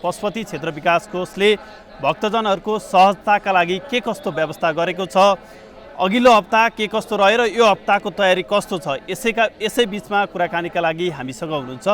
पशुपति क्षेत्र विकास कोषले भक्तजनहरूको सहजताका लागि के कस्तो व्यवस्था गरेको छ, अघिल्लो हप्ता के कस्तो रह्यो र यो हप्ताको तयारी कस्तो छ, यसै बिचमा कुराकानीका लागि हामीसँग हुनुहुन्छ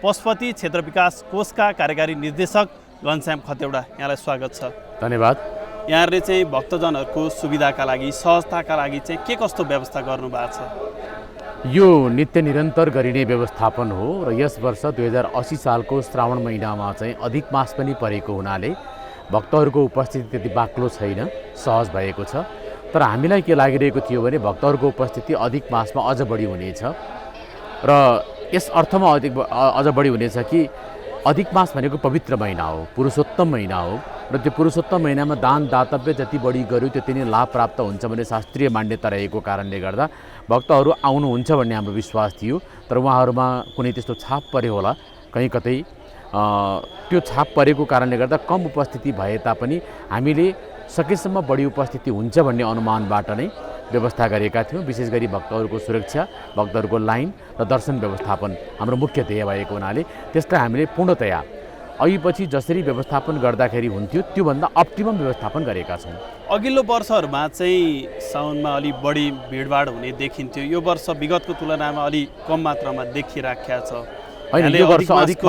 पशुपति क्षेत्र विकास कोषका कार्यकारी निर्देशक घनश्याम खतेवडा। यहाँलाई स्वागत छ। धन्यवाद। यहाँहरूले चाहिँ भक्तजनहरूको सुविधाका लागि सहजताका लागि चाहिँ के कस्तो व्यवस्था गर्नुभएको छ? यो नित्य निरन्तर गरिने व्यवस्थापन हो र यस वर्ष 2080 सालको श्रावण महिनामा चाहिँ अधिक मास पनि परेको हुनाले भक्तहरूको उपस्थिति त्यति बाक्लो छैन, सहज भएको छ। तर हामीलाई के लागिरहेको थियो भने भक्तहरूको उपस्थिति अधिक मासमा अझ बढी हुनेछ र यस अर्थमा अझ बढी हुनेछ कि अधिक मास भनेको पवित्र महिना हो, पुरुषोत्तम महिना हो र त्यो पुरुषोत्तम महिनामा दान दातव्य जति बढी गर्यो त्यति नै लाभ प्राप्त हुन्छ भन्ने शास्त्रीय मान्यता रहेको कारणले गर्दा भक्तहरू आउनुहुन्छ भन्ने हाम्रो विश्वास थियो। तर उहाँहरूमा कुनै त्यस्तो छाप पर्यो होला, कहीँ कतै त्यो छाप परेको कारणले गर्दा कम उपस्थिति भए तापनि हामीले सकेसम्म बढी उपस्थिति हुन्छ भन्ने अनुमानबाट नै व्यवस्था गरेका थियौँ। विशेष गरी भक्तहरूको सुरक्षा, भक्तहरूको लाइन र दर्शन व्यवस्थापन हाम्रो मुख्य ध्येय भएको हुनाले त्यसलाई हामीले पूर्णतया अघिपछि जसरी व्यवस्थापन गर्दाखेरि हुन्थ्यो त्योभन्दा अप्टिमम व्यवस्थापन गरेका छौँ। अघिल्लो वर्षहरूमा चाहिँ साउनमा अलि बढी भिडभाड हुने देखिन्थ्यो, यो वर्ष विगतको तुलनामा अलि कम मात्रामा देखिराखेको छ। होइन, यो वर्ष अधिक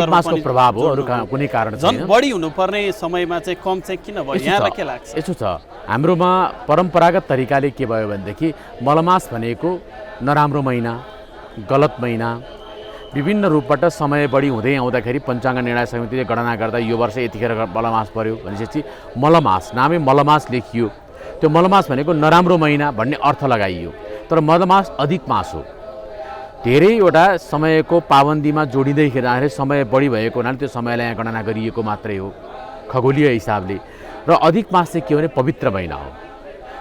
मासको प्रभाव हो, अरू कुनै कारण छैन। झन् बढी हुनुपर्ने समयमा चाहिँ कम चाहिँ किन भयो, यहाँलाई के लाग्छ? यसो छ, हाम्रोमा परम्परागत तरिकाले के भयो भनेदेखि मलमास भनेको नराम्रो महिना, गलत महिना, विभिन्न रूपबाट समय बढी हुँदै आउँदाखेरि पञ्चाङ्ग निर्णय समितिले गणना गर्दा यो वर्ष यतिखेर मलमास पर्यो भनेपछि मलमास, नामै मलमास लेखियो। त्यो मलमास भनेको नराम्रो महिना भन्ने अर्थ लगाइयो। तर मलमास अधिक मास हो, धेरैवटा समयको पाबन्दीमा जोडिँदै खेर्दाखेरि समय बढी भएको हुनाले त्यो समयलाई यहाँ गणना गरिएको मात्रै हो खगोलीय हिसाबले। र अधिक मास चाहिँ के भने पवित्र महिना हो।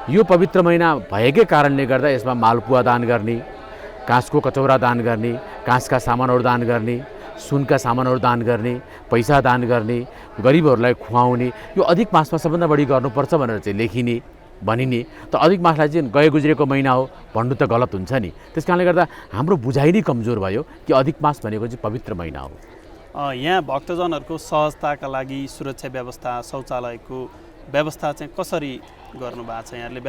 यो पवित्र महिना भएकै कारणले गर्दा यसमा मालपुवा दान गर्ने, काँसको कचौरा दान गर्ने, काँसका सामानहरू दान गर्ने, सुनका सामानहरू दान गर्ने, पैसा दान गर्ने, गरिबहरूलाई खुवाउने, यो अधिक मासमा सबभन्दा बढी गर्नुपर्छ भनेर चाहिँ लेखिने भनिने। त अधिक मासलाई चाहिँ गए गुज्रेको महिना हो भन्नु त गलत हुन्छ नि। त्यस कारणले गर्दा हाम्रो बुझाइ नै कमजोर भयो कि अधिक मास भनेको चाहिँ पवित्र महिना हो। यहाँ भक्तजनहरूको सहजताका लागि सुरक्षा व्यवस्था, शौचालयको व्यवस्था चाहिँ कसरी गर्नुभएको छ यहाँले?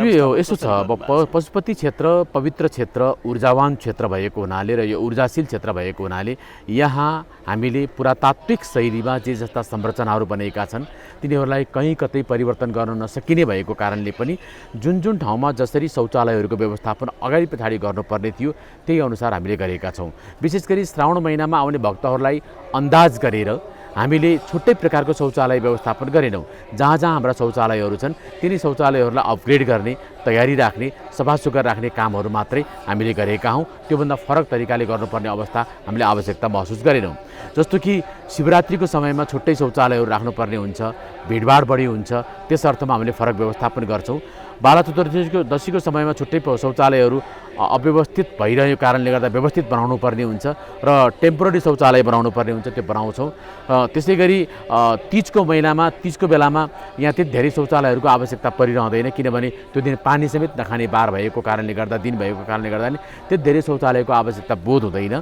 यसो छ, अब पशुपति क्षेत्र पवित्र क्षेत्र, ऊर्जावान क्षेत्र भएको हुनाले र यो ऊर्जाशील क्षेत्र भएको हुनाले यहाँ हामीले पुरातात्विक शैलीमा जे जस्ता संरचनाहरू बनेका छन् तिनीहरूलाई कहीँ कतै परिवर्तन गर्न नसकिने भएको कारणले पनि जुन जुन ठाउँमा जसरी शौचालयहरूको व्यवस्थापन अगाडि पछाडि गर्नुपर्ने थियो त्यही अनुसार हामीले गरेका छौँ। विशेष गरी श्रावण महिनामा आउने भक्तहरूलाई अन्दाज गरेर हामीले छुट्टै प्रकारको शौचालय व्यवस्थापन गरेनौँ। जहाँ जहाँ हाम्रा शौचालयहरू छन् तिनी शौचालयहरूलाई अपग्रेड गर्ने, तयारी राख्ने, सफासुग्घर राख्ने कामहरू मात्रै हामीले गरेका हौँ। त्योभन्दा फरक तरिकाले गर्नुपर्ने अवस्था हामीले आवश्यकता महसुस गरेनौँ। जस्तो कि शिवरात्रिको समयमा छुट्टै शौचालयहरू राख्नुपर्ने हुन्छ, भिडभाड बढी हुन्छ, त्यस अर्थमा हामीले फरक व्यवस्थापन गर्छौँ। बाला चतुर्दशीको समयमा छुट्टै शौचालयहरू अव्यवस्थित भइरहेको कारणले गर्दा व्यवस्थित बनाउनु पर्ने हुन्छ र टेम्पोररी शौचालय बनाउनु पर्ने हुन्छ, त्यो बनाउँछौँ। त्यसै गरी तीजको बेलामा यहाँ त्यति धेरै शौचालयहरूको आवश्यकता परिरहँदैन, किनभने त्यो दिन पानी समेत नखाने बार भएको कारणले गर्दा, दिन भएको कारणले गर्दा नि त्यति धेरै शौचालयको आवश्यकता बोध हुँदैन।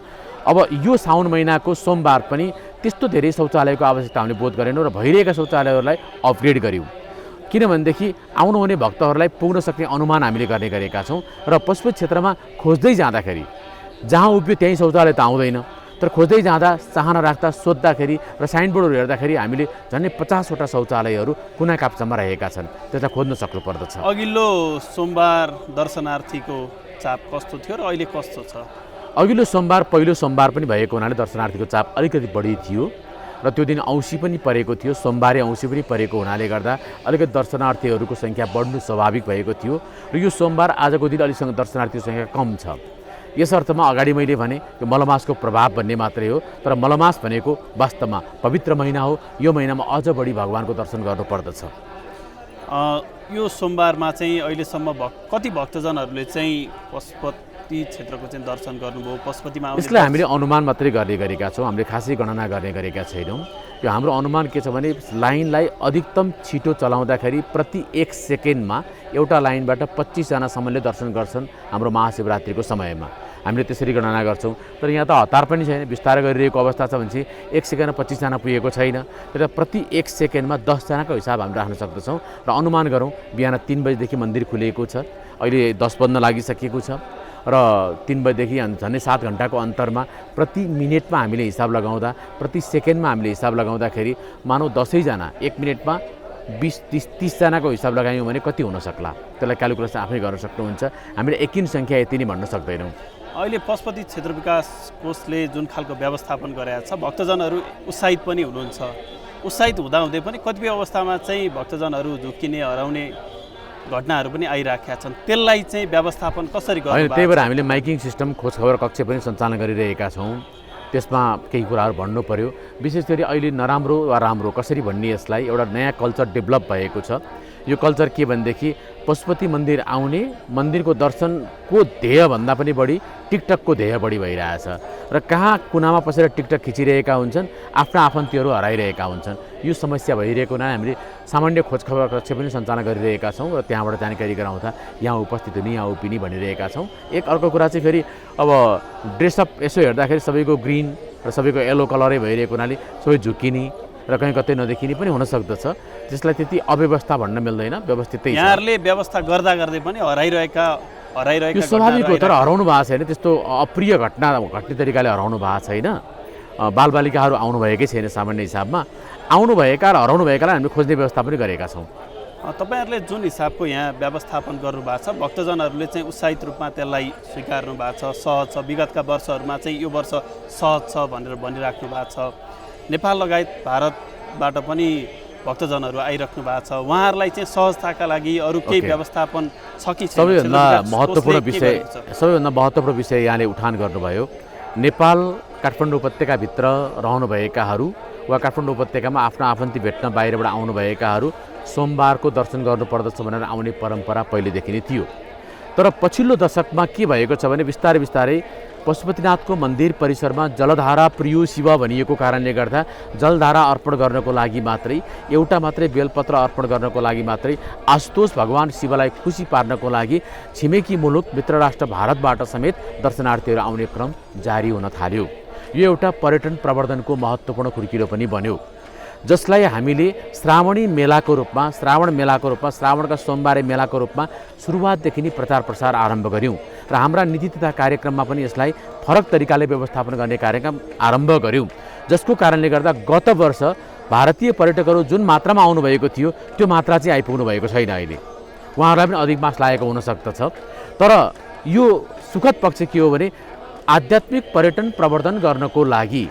अब यो साउन महिनाको सोमबार पनि त्यस्तो धेरै शौचालयको आवश्यकता हामीले बोध गरेनौँ र भइरहेका शौचालयहरूलाई अपग्रेड गऱ्यौँ। किनभनेदेखि आउनुहुने भक्तहरूलाई पुग्न सक्ने अनुमान हामीले गरेका छौँ र पशुपति क्षेत्रमा खोज्दै जाँदाखेरि जहाँ उभियो त्यहीँ शौचालय त आउँदैन, तर खोज्दै जाँदा चाहना राख्दा सोद्धाखेरि र साइनबोर्डहरू हेर्दाखेरि हामीले झन्डै 50वटा शौचालयहरू कुना काप्चामा रहेका छन्, त्यसलाई खोज्न सक्नु पर्दछ। अघिल्लो सोमबार दर्शनार्थीको चाप कस्तो थियो र अहिले कस्तो छ? अघिल्लो सोमबार पहिलो सोमबार पनि भएको हुनाले दर्शनार्थीको चाप अलिकति बढी थियो र त्यो दिन औँसी पनि परेको थियो, सोमबारे औँसी पनि परेको हुनाले गर्दा अलिकति दर्शनार्थीहरूको सङ्ख्या बढ्नु स्वाभाविक भएको थियो र यो सोमबार आजको दिन अलिक दर्शनार्थीको सङ्ख्या कम छ। यस अर्थमा अगाडि मैले भने यो मलमासको प्रभाव भन्ने मात्रै हो, तर मलमास भनेको वास्तवमा पवित्र महिना हो। यो महिनामा अझ बढी भगवानको दर्शन गर्नुपर्दछ। यो सोमबारमा चाहिँ अहिलेसम्म कति भक्तजनहरूले चाहिँ पशुपति पशुपति क्षेत्रको चाहिँ दर्शन गर्नुभयो, पशुपतिमा आउने यसलाई हामीले अनुमान मात्रै गर्ने गरेका छौँ, हामीले खासै गणना गर्ने गरेका छैनौँ। यो हाम्रो अनुमान के छ भने लाइनलाई अधिकतम छिटो चलाउँदाखेरि प्रति 1 सेकेन्डमा एउटा लाइनबाट 25 जनासम्मले दर्शन गर्छन् हाम्रो महाशिवरात्रिको समयमा। हामीले त्यसरी गणना गर्छौँ। तर यहाँ त हतार पनि छैन, बिस्तारै गरिरहेको अवस्था छ भने चाहिँ 1 सेकेन्डमा 25 जना पुगेको छैन। तर प्रति 1 सेकेन्डमा 10 जनाको हिसाब हामी राख्न सक्दछौँ र अनुमान गरौँ बिहान 3 बजेदेखि मन्दिर खुलेको छ, अहिले 10 बज्न लागिसकेको छ र 3 बजेदेखि झन्डै 7 घन्टाको अन्तरमा प्रति मिनेटमा हामीले हिसाब लगाउँदा, प्रति सेकेन्डमा हामीले हिसाब लगाउँदाखेरि मानौ 10 जना 1 मिनेटमा 20-30 जनाको हिसाब लगायौँ भने कति हुन सक्ला, त्यसलाई क्यालकुलेसन आफै गर्न सक्नुहुन्छ। हामीले एकिन सङ्ख्या यति नै भन्न सक्दैनौँ। अहिले पशुपति क्षेत्र विकास कोषले जुन खालको व्यवस्थापन गरेको छ, भक्तजनहरू उत्साहित पनि हुनुहुन्छ। उत्साहित हुँदाहुँदै पनि कतिपय अवस्थामा चाहिँ भक्तजनहरू झुक्किने, हराउने घटनाहरू पनि आइराखेका छन्। त्यसलाई चाहिँ व्यवस्थापन कसरी गर्नु? त्यही भएर हामीले माइकिङ सिस्टम खोजखबर कक्ष पनि सञ्चालन गरिरहेका छौँ। त्यसमा केही कुराहरू भन्नु पर्यो। विशेष गरी अहिले नराम्रो वा राम्रो कसरी भन्ने यसलाई एउटा नयाँ कल्चर डेभलप भएको छ। यो कल्चर के भनेदेखि पशुपति मन्दिर आउने, मन्दिरको दर्शनको ध्येयभन्दा पनि बढी टिकटकको ध्येय बढी भइरहेछ र कहाँ कुनामा पसेर टिकटक खिचिरहेका हुन्छन्, आफ्ना आफन्तीहरू हराइरहेका हुन्छन्। यो समस्या भइरहेको हुनाले हामीले सामान्य खोजखबर कक्ष पनि सञ्चालन गरिरहेका छौँ र त्यहाँबाट जानकारी गराउँदा यहाँ उपस्थित हुने, यहाँ उभिने भनिरहेका छौँ। एक अर्को कुरा चाहिँ फेरि अब ड्रेसअप यसो हेर्दाखेरि सबैको ग्रिन र सबैको येलो कलरै भइरहेको हुनाले सबै झुक्किने र कहीँ कतै नदेखिने पनि हुन सक्दछ। त्यसलाई त्यति अव्यवस्था भन्न मिल्दैन, व्यवस्थितै छ। यहाँहरूले व्यवस्था गर्दा गर्दै पनि हराइरहेका यो स्वाभाविक हो, तर हराउनु भएको छैन। त्यस्तो अप्रिय घटना घट्ने तरिकाले हराउनु भएको छैन। बालबालिकाहरू आउनुभएकै छैन सामान्य हिसाबमा। आउनुभएका र हराउनुभएकालाई हामीले खोज्ने व्यवस्था पनि गरेका छौँ। तपाईँहरूले जुन हिसाबको यहाँ व्यवस्थापन गर्नुभएको छ, भक्तजनहरूले चाहिँ उत्साहित रूपमा त्यसलाई स्वीकार्नु भएको छ, सहज छ। विगतका वर्षहरूमा चाहिँ यो वर्ष सहज छ भनेर भनिराख्नु भएको छ। नेपाल लगायत भारतबाट पनि भक्तजनहरू आइराख्नु भएको छ। उहाँहरूलाई चाहिँ सहजताका लागि अरू केही व्यवस्थापन छ कि छैन? सबैभन्दा महत्त्वपूर्ण विषय यहाँले उठान गर्नुभयो। नेपाल काठमाडौँ उपत्यकाभित्र रहनुभएकाहरू वा काठमाडौँ उपत्यकामा आफ्नो आफन्ती भेट्न बाहिरबाट आउनुभएकाहरू सोमबारको दर्शन गर्नुपर्दछ भनेर आउने परम्परा पहिलेदेखि नै थियो। तर पछिल्लो दशकमा के भएको छ भने बिस्तारै बिस्तारै पशुपतिनाथको मन्दिर परिसरमा जलधारा प्रियो शिव भनिएको कारणले गर्दा जलधारा अर्पण गर्नको लागि मात्रै, एउटा मात्रै बेलपत्र अर्पण गर्नको लागि मात्रै आशुतोष भगवान शिवलाई खुसी पार्नको लागि छिमेकी मुलुक मित्र राष्ट्र भारतबाट समेत दर्शनार्थीहरू आउने क्रम जारी हुन थाल्यो। यो एउटा पर्यटन प्रवर्धनको महत्त्वपूर्ण खुर्किलो पनि बन्यो, जसलाई हामीले श्रावणी मेलाको रूपमा, श्रावणका सोमबारे मेलाको रूपमा सुरुवातदेखि नै प्रचार प्रसार आरम्भ गऱ्यौँ र हाम्रा नीति तथा कार्यक्रममा पनि यसलाई फरक तरिकाले व्यवस्थापन गर्ने कार्यक्रम आरम्भ गऱ्यौँ। जसको कारणले गर्दा गत वर्ष भारतीय पर्यटकहरू जुन मात्रामा आउनुभएको थियो त्यो मात्रा चाहिँ आइपुग्नु भएको छैन। अहिले उहाँहरूलाई पनि अधिक मास लागेको हुन सक्दछ। तर यो सुखद पक्ष के हो भने आध्यात्मिक पर्यटन प्रवर्धन गर्नको लागि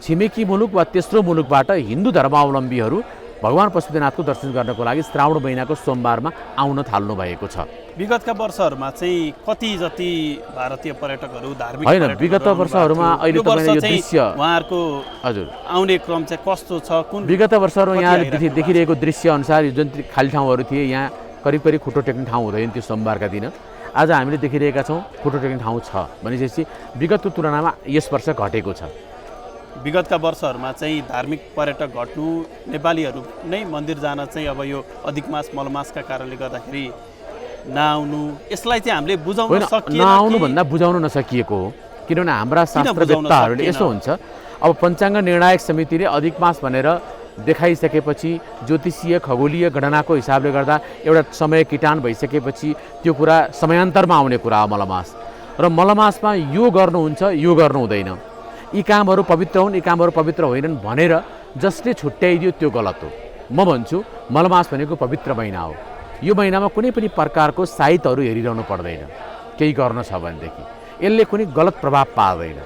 छिमेकी मुलुक वा तेस्रो मुलुकबाट हिन्दू धर्मावलम्बीहरू भगवान पशुपतिनाथको दर्शन गर्नको लागि श्रावण महिनाको सोमबारमा आउन थाल्नु भएको छ। विगतका वर्षहरूमा चाहिँ कति जति भारतीय पर्यटकहरू धार्मिक होइन, विगत वर्षहरूमा अहिले तपाईले यो दृश्य उहाँहरूको हजुर आउने क्रम चाहिँ कस्तो छ? कुन विगत वर्षहरू यहाँ देखिरहेको दृश्य अनुसार जुन खाली ठाउँहरू थिए यहाँ करिब करिब खुट्टो टेक्ने ठाउँ हुँदैन त्यो सोमबारका दिन। आज हामीले देखिरहेका छौँ खुट्टो टेक्ने ठाउँ छ भनेपछि विगतको तुलनामा यस वर्ष घटेको छ। विगतका वर्षहरूमा चाहिँ धार्मिक पर्यटक घट्नु, नेपालीहरू नै मन्दिर जान चाहिँ अब यो अधिक मास मलमासका कारणले गर्दाखेरि नआउनु, यसलाई चाहिँ हामीले बुझाउन सकिएन। नआउनु भन्दा बुझाउन नसकिएको हो, किनभने हाम्रा शास्त्रवेत्ताहरूले यसो हुन्छ। अब पञ्चाङ्ग निर्णायक समितिले अधिक मास भनेर देखाइसकेपछि ज्योतिषीय खगोलीय गणनाको हिसाबले गर्दा एउटा समय किटान भइसकेपछि त्यो कुरा समयान्तरमा आउने कुरा हो मलमास। र मलमासमा यो गर्नुहुन्छ यो गर्नु हुँदैन, यी कामहरू पवित्र हुन् यी कामहरू पवित्र होइनन् भनेर जसले छुट्याइदियो त्यो गलत हो। म भन्छु मलमास भनेको पवित्र महिना हो। यो महिनामा कुनै पनि प्रकारको साइतहरू हेरिरहनु पर्दैन। केही गर्न छ भनेदेखि यसले कुनै गलत प्रभाव पार्दैन।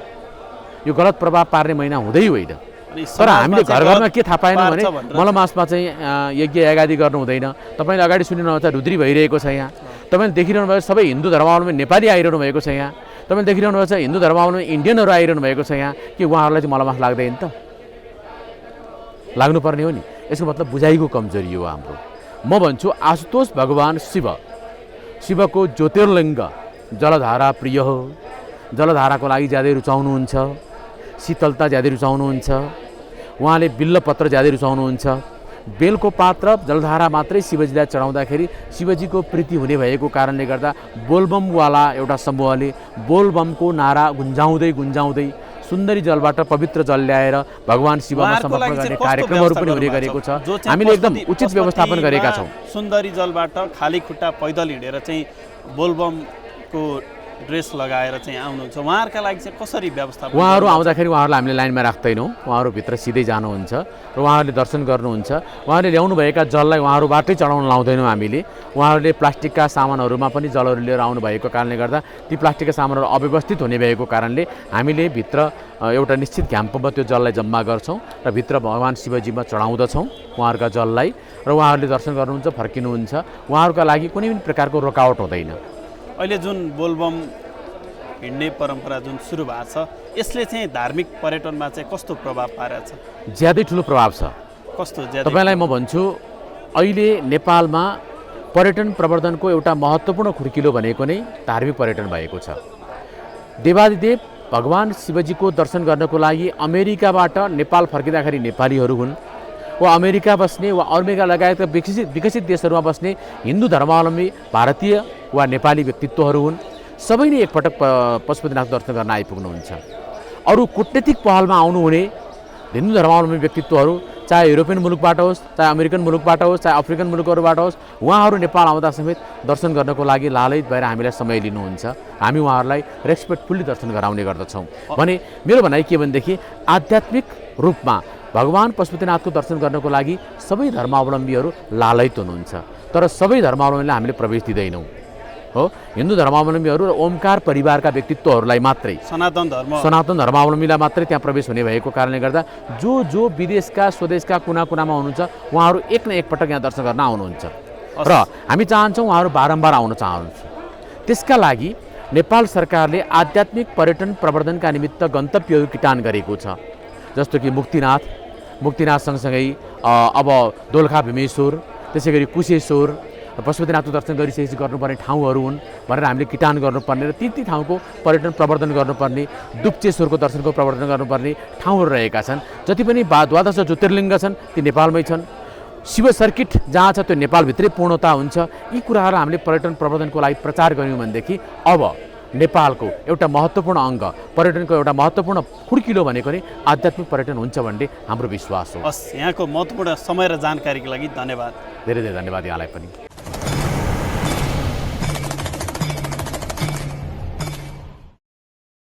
यो गलत प्रभाव पार्ने महिना हुँदै होइन। तर हामीले घर घरमा के थाहा पाएन भने मलमासमा चाहिँ यज्ञ यागादि गर्नु हुँदैन। तपाईँले अगाडि सुनिरहनु छ रुद्री भइरहेको छ यहाँ। तपाईँले देखिरहनु भएको सबै हिन्दू धर्मावलम्बी नेपाली आइरहनु भएको छ यहाँ। तपाईँले देखिरहनु भएको छ हिन्दू धर्मावलम्बी इन्डियनहरू आइरहनु भएको छ यहाँ। कि उहाँहरूलाई चाहिँ मलमास लाग्दैन त? लाग्नुपर्ने हो नि। यसको मतलब बुझाइको कमजोरी हो हाम्रो। म भन्छु आशुतोष भगवान शिवको ज्योतिर्लिङ्ग जलधारा प्रिय हो, जलधाराको लागि ज्यादै रुचाउनुहुन्छ, शीतलता ज्यादै रुचाउनुहुन्छ, उहाँले बिल्लपत्र ज्यादै रुचाउनुहुन्छ। बेलको पात र जलधारा मात्रै शिवजीलाई चढाउँदाखेरि शिवजीको प्रीति हुने भएको कारणले गर्दा बोलबमवाला एउटा समूहले बोलबमको नारा गुन्जाउँदै गुन्जाउँदै सुन्दरी जलबाट पवित्र जल ल्याएर भगवान शिवमा समर्पण गर्ने कार्यक्रमहरू पनि हुने गरेको छ। हामीले एकदम उचित व्यवस्थापन गरेका छौँ। सुन्दरी जलबाट खाली खुट्टा पैदल हिँडेर चाहिँ बोलबमको ड्रेस लगाएर चाहिँ आउनुहुन्छ, उहाँहरूका लागि चाहिँ कसरी व्यवस्थापन? उहाँहरू आउँदाखेरि उहाँहरूलाई हामीले लाइनमा राख्दैनौँ, उहाँहरू भित्र सिधै जानुहुन्छ र उहाँहरूले दर्शन गर्नुहुन्छ। उहाँहरूले ल्याउनुभएका जललाई उहाँहरूबाटै चढाउन लाउँदैनौँ हामीले। उहाँहरूले प्लास्टिकका सामानहरूमा पनि जलहरू लिएर आउनुभएको कारणले गर्दा ती प्लास्टिकका सामानहरू अव्यवस्थित हुने भएको कारणले हामीले भित्र एउटा निश्चित घ्याम्पमा त्यो जललाई जम्मा गर्छौँ र भित्र भगवान शिवजीमा चढाउँदछौँ उहाँहरूका जललाई र उहाँहरूले दर्शन गर्नुहुन्छ, फर्किनुहुन्छ। उहाँहरूका लागि कुनै पनि प्रकारको रोकावट हुँदैन। अहिले जुन बोलबम हिँड्ने परम्परा जुन सुरु भएको छ, यसले चाहिँ धार्मिक पर्यटनमा चाहिँ कस्तो प्रभाव पारेको छ? ज्यादै ठुलो प्रभाव छ। कस्तो ज्यादै? तपाईँलाई म भन्छु, अहिले नेपालमा पर्यटन प्रवर्धनको एउटा महत्त्वपूर्ण खुड्किलो भनेको नै धार्मिक पर्यटन भएको छ। देवादिदेव भगवान शिवजीको दर्शन गर्नको लागि अमेरिकाबाट नेपाल फर्किँदाखेरि नेपालीहरू हुन्, वा अमेरिका बस्ने वा अमेरिका लगायतका विकसित देशहरूमा बस्ने हिन्दू धर्मावलम्बी भारतीय वा नेपाली व्यक्तित्वहरू हुन्। सबै नै एकपटक पशुपतिनाथ दर्शन गर्न आइपुग्नुहुन्छ। अरू कूटनीतिक पहलमा आउनुहुने हिन्दू धर्मावलम्बी व्यक्तित्वहरू चाहे युरोपियन मुलुकबाट होस्, चाहे अमेरिकन मुलुकबाट होस्, चाहे अफ्रिकन मुलुकहरूबाट होस्, उहाँहरू नेपाल आउँदा समेत दर्शन गर्नको लागि लालयित भएर हामीलाई समय लिनुहुन्छ। हामी उहाँहरूलाई रेस्पेक्टफुल्ली दर्शन गराउने गर्दछौँ। भने मेरो भनाइ के भनेदेखि आध्यात्मिक रूपमा भगवान पशुपतिनाथको दर्शन गर्नको लागि सबै धर्मावलम्बीहरू लालयित हुनुहुन्छ, तर सबै धर्मावलम्बीलाई हामीले प्रवेश दिँदैनौँ। हो, हिन्दू धर्मावलम्बीहरू र ओमकार परिवारका व्यक्तित्वहरूलाई मात्रै, सनातन धर्मावलम्बीलाई मात्रै त्यहाँ प्रवेश हुने भएको कारणले गर्दा जो विदेशका स्वदेशका कुना कुनामा हुनुहुन्छ उहाँहरू एक न एकपटक यहाँ दर्शन गर्न आउनुहुन्छ र हामी चाहन्छौँ उहाँहरू बारम्बार आउन चाहनुहुन्छ। त्यसका लागि नेपाल सरकारले आध्यात्मिक पर्यटन प्रवर्धनका निमित्त गन्तव्यहरू किटान गरेको छ। जस्तो कि मुक्तिनाथ सँगसँगै अब दोलखा भीमेश्वर, त्यसै गरी कुशेश्वर, पशुपतिनाथको दर्शन गरिसकेपछि गर्नुपर्ने ठाउँहरू हुन् भनेर हामीले किटान गर्नुपर्ने र ती ठाउँको पर्यटन प्रवर्धन गर्नुपर्ने, दुप्चेश्वरको दर्शनको प्रवर्धन गर्नुपर्ने ठाउँहरू रहेका छन्। जति पनि 12 ज्योतिर्लिङ्ग छन् ती नेपालमै छन्। शिव सर्किट जहाँ छ त्यो नेपालभित्रै पूर्णता हुन्छ। यी कुराहरू हामीले पर्यटन प्रवर्धनको लागि प्रचार गऱ्यौँ भनेदेखि अब नेपालको एउटा महत्त्वपूर्ण अङ्ग, पर्यटनको एउटा महत्त्वपूर्ण खुड्किलो भनेको नै आध्यात्मिक पर्यटन हुन्छ भन्ने हाम्रो विश्वास हो। हस्, यहाँको महत्त्वपूर्ण समय र जानकारीको लागि धन्यवाद। धेरै धेरै धन्यवाद यहाँलाई पनि।